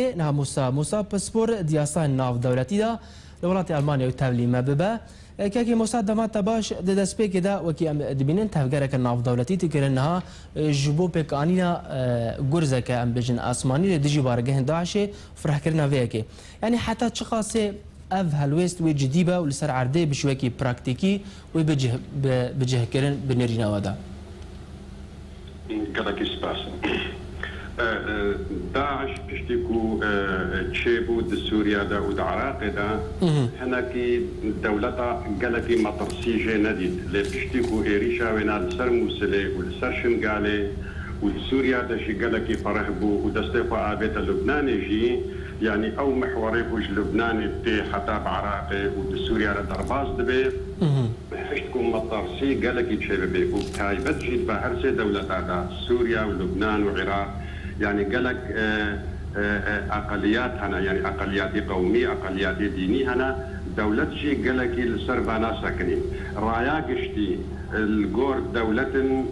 نها موسا پاسپور دیاسان ناو دولتی دا لولات آلمانیا و تبلیغ ببه که موسا دمات باش دست پی کده و کی دبینن تفکر که ناو دولتی تکرر نها جبو پکانینا گرزه که ام بجن آسمانی لدیجی بارگه داعش فرح کرنا ویا که یعنی حتی چقاسه اف هلوست و جدیبه و لسر عرضه بشوی کی پراکتیکی و بجه کردن بنرینا ودا. کداکی سپاس. داعش بشتكو تشيبو د سوريا دا ود العراق دا هناكي دولتا قالكي مطرسيجي نديد اللي بشتكو إيريشا وينا السر موسلي والسر شنقالي والسوريا دا شي قالكي فرهبو ودستيقو آبيتا لبنان جي يعني أو محوري بوج لبنان بتي حتى بعراقي ودسوريا ردرباز دبي بحشتكو مطرسي قالكي تشيبي وبتايبت جيد بهرسي دولتا دا سوريا ولبنان وعراق يعني قالك اقليات هنا يعني اقليات قوميه اقليات دينيه هنا دولة شيء قالك السربانا ساكنين رايا قشتي الجور دولة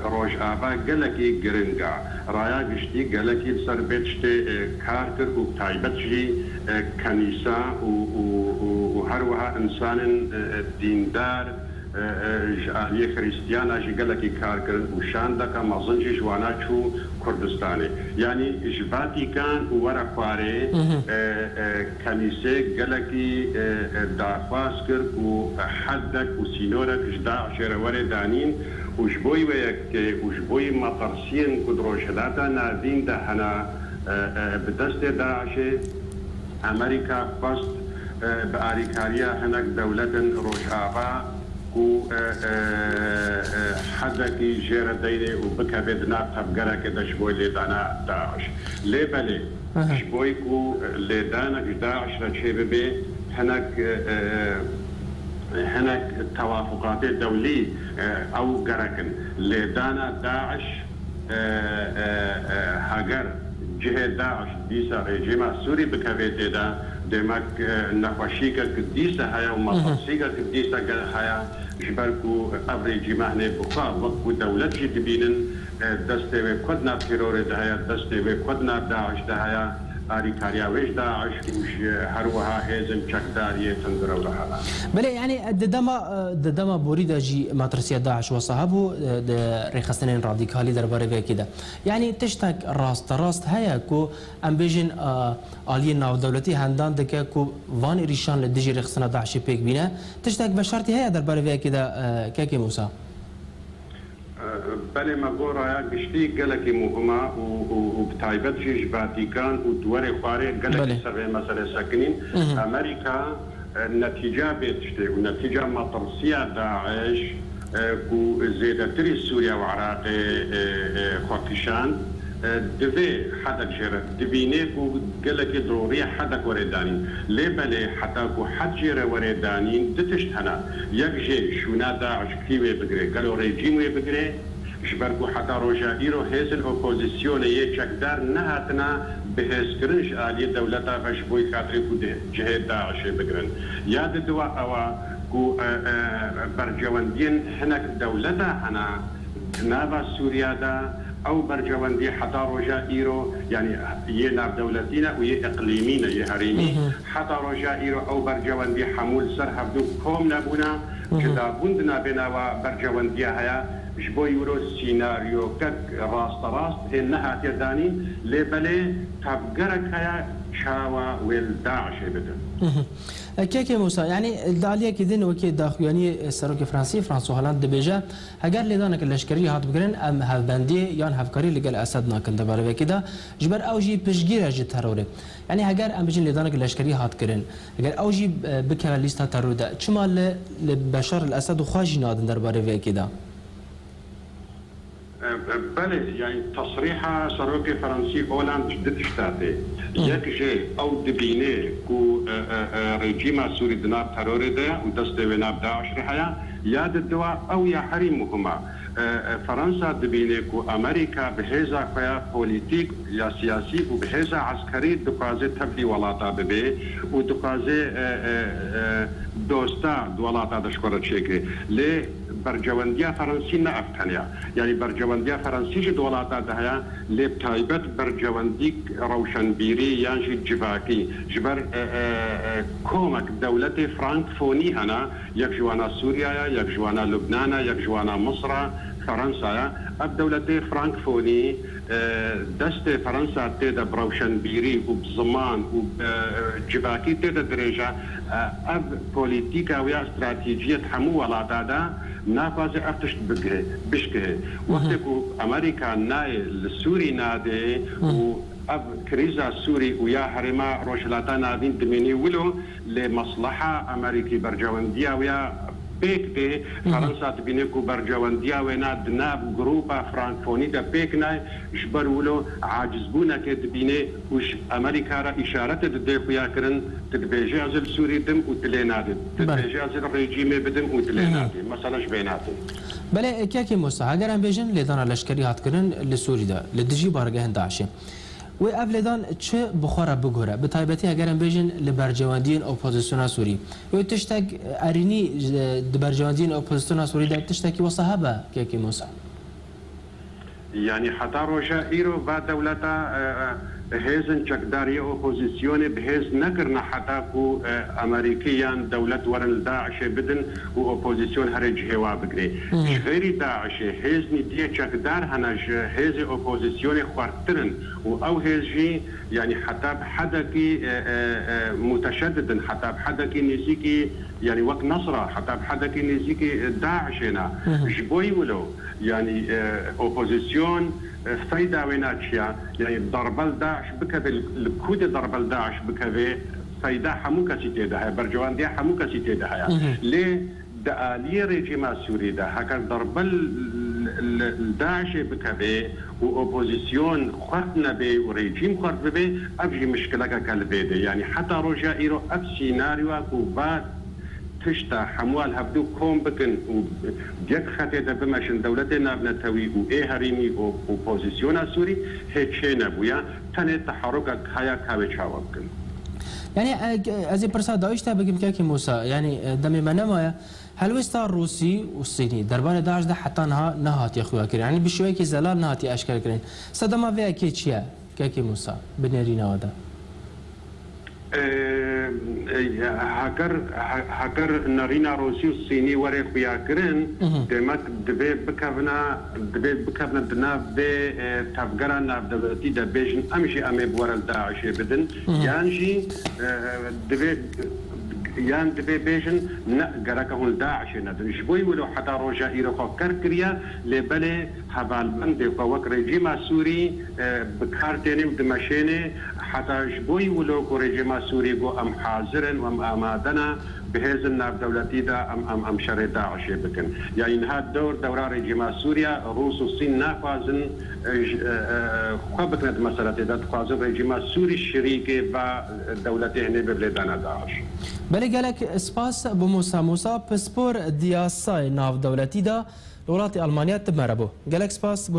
روج ابا قالك جرينجا رايا قشتي قالك السربتشتي كارتر وتايبتشي كنيسه وهروها انسان ديندار جالية خريستيانا جي قالكي كاركرن وشان دكا مازنجي جوانا شو كردستاني يعني جباتي كان ورا خواري كنيسة قالكي دافاسكر وحدك وسينورك جدا عشر ورا دانين وجبوي وجبوي مطرسين كدروشلاتا نادين ده هنا بدست داعشي أمريكا فاست بأريكاريا هناك دولة روجابا و حدكي جيرا ديني وبكا بدنا تبقرا كده شبوي لدانا داعش ليه بلي شبويكو لدانا داعش رشي ببي هناك توافقات دولي او قركن لدانا داعش هاجر جهة داعش ديسا ريجيما سوري بكا بيتي دمك نقاشيك قديسة هيا ومطرسيك قديسة هيا جبالكو أبريجي مهني بخار وقو دولتي تبينن دستي كدنا تيرور دهيا دستي كدنا داعش دهيا أريكاريا ويش داعش وش هروها هيزم شكدارية تنظروا لها بله يعني ددما بوريدا جي مطرسية داعش وصحابه ريخستنين راديكالي درباره كده يعني تشتك راست هيا كو ام بيجن آليين ناو دولتي هندان دكا كو وان ريشان لديجي ريخستنا داعش بيك بينا تشتك بشرطي هيا درباره كده كاكي موسى بله مغورا يا قشتي قالك مهمة وبتايبت في فاتيكان ودوري خواري قالك سبع مسألة ساكنين أمريكا النتيجة بيتشتي والنتيجة مطرسية داعش كو زيادة تري سوريا وعراق خوكشان دفي حدك جيرة دبينيك وقالك ضرورية حدك وردانين ليه بلي حتى كو حد جيرة وردانين دتشتهنا يكجي شونا داعش كيوي بقري قالوا ريجيموي بقري شبركو حتى روجا إيرو هيز الأوبوزيسيون يشكدار نهاتنا بهز كرنش آلية دولتا فشبوي خاطري كو جهة داعش بقرن ياد الدواء أوا كو برجواندين هناك دولتا هنا نابا سوريا دا او برجواندي حتى رجاء ايرو يعني يناب دولتنا وهي اقليمينا يهريمي حتى رجاء ايرو او برجواندي حمول سر هبدو كوم نابونا كدا بندنا بنا وبرجواندي هيا جبو يورو سيناريو كك راست انها تداني لبلي تبقرك هيا شاوا والداعش بدا كيكي موسى يعني الداليه كذن وكي داخلياني سروك فرانسو هالاند دبيجا هاجر لدانك الاشكري هات بكرن ام هاف باندي يان هافكاري لقال اسد ناكل دبر كده جبر اوجي بشجيره جي تروري يعني هاجر ام بجن لدانك الاشكري هات كرن هاجر اوجي بكره ليستا ترودا شمال لبشار الاسد وخاجي نادن درباره كده بله يعني تصريح سروكي فرنسي اولاند جدد شتاتي يكجي او دبيني كو ريجيما سوري دنا تروري ده ودست وناب داعش رحيا ياد الدواء او يا حريمهما فرنسا دبيني كو امريكا بهذا فيا بوليتيك يا سياسي وبهذا عسكري دقازي تبلي ولاتا ببي ودقازي دوستا دولاتا دشكورة شكري ليه برجوانديا فرنسي نافتنيا يعني برجوانديا فرنسي جد ولاتا دهيا لبتايبت برجوانديك روشنبيري يعني جباكي جبر كومك دولة فرانكفوني هنا يكجوانا سوريا يكجوانا لبنان يكجوانا مصر فرنسا اب دولة فرانكفوني دست فرنسا تيدا بروشنبيري وبزمان وبجباكي تيدا درجة اب بوليتيكا ويا استراتيجية حمو ولاتا دا نافذ افتش بشكه وقت امريكا ناي السوري نادي و اب كريزا سوري ويا حرما روشلاتا نادين دميني ولو لمصلحة امريكي برجوانديا ويا بيكتي فرنسا تبينيكو برجوانديا وينا دناب جروبا فرانكفوني دا بيكنا جبر ولو عاجزبونا كتبيني وش امريكا را اشارة تديكو ياكرن تدبيجي ازل سوري دم وتلينادي تدبيجي ازل ريجيمي بدم وتلينادي مثلا جبيناتي بله كاكي موسى اگر ام بيجن لدانا لشكري هاتكرن لسوري دا لدجي بارگهن داعشي و افلدان چه بخوره بگوره به تایبتی اگر ام بيجن لبرجواندین اپوزیسیون سوری و تشتاق ارینی برجواندین اپوزیسیون سوری دا تشتاقی وصحابه كاكي موسى يعني حتى روجا ايرو با دولتا هيزن چكداري اوبوزيسيون بهز نكرنا حتى كو امريكيان دولت ورن داعش بدن و اوبوزيسيون هرج هوا بگري غير داعش هيزني دي چكدار هناج هيز اوبوزيسيون خوارترن و او هيزي يعني حتى بحدكي متشددا حتى بحدكي نزيكي يعني وقت نصرة حتى بحدكي نزيكي داعش هنا جبوي ولو يعني اوبوزيسيون فايدة ويناتشيا يعني ضرب داعش بكبل الكود ضرب داعش بكبي فايدة حموكا سيتي ده برجوان دي حموكا سيتي ده ليه دالي ريجيم السوري ده هكا ضرب داعش بكبي واوبوزيسيون خرطنا به وريجيم خرط به ابجي مشكلة كالبيدي يعني حتى رجاء ايرو اب سيناريو وبعد تشتا حموال هبدو كوم بكن وديك خاتي بمشن دولتنا بنتوي وايه هريمي وبوزيسيون سوري هيتشينا بويا تاني تحركك هيا كاوي تشاوكن يعني ازي برسا داعش بگم كاكي موسى يعني دمي منما هل وستا الروسي والصيني دربان داعش ده حتى نهات يا اخويا كريم يعني بشويه كي زلال نهاتي اشكال كريم صدما فيها كيتشيا كاكي موسى بنيرينا ودا هكر نارينا روسي والصيني وريق بياكرن دمك دبي بكفنا دنا بي تفقرا نابدبتي دا بيجن امشي امي بورا داعش بدن يانجي دبي يان دبي بيجن نقرك هون داعش ندن شبوي ولو حتى روجا ايرو كركريا لبلي حبال بندي ووك ريجيم سوري بكارتيني ودمشيني حتى جبوي ولو ريجيم سوري جو ام حاضرن وام امادنا بهذا الناب دولتي دا ام شر داعش بكن يعني نهاد دورة ريجيم سوريا روس والصين نافذن خبطت مسألة دا تخازن ريجيم سوري الشريكي با دولتي هني ببلدانا داعش بله قالك سپاس بموسى موسى بسپور دياساي ناف دولتي دا لولات ألمانيا تبمربو قالك سپاس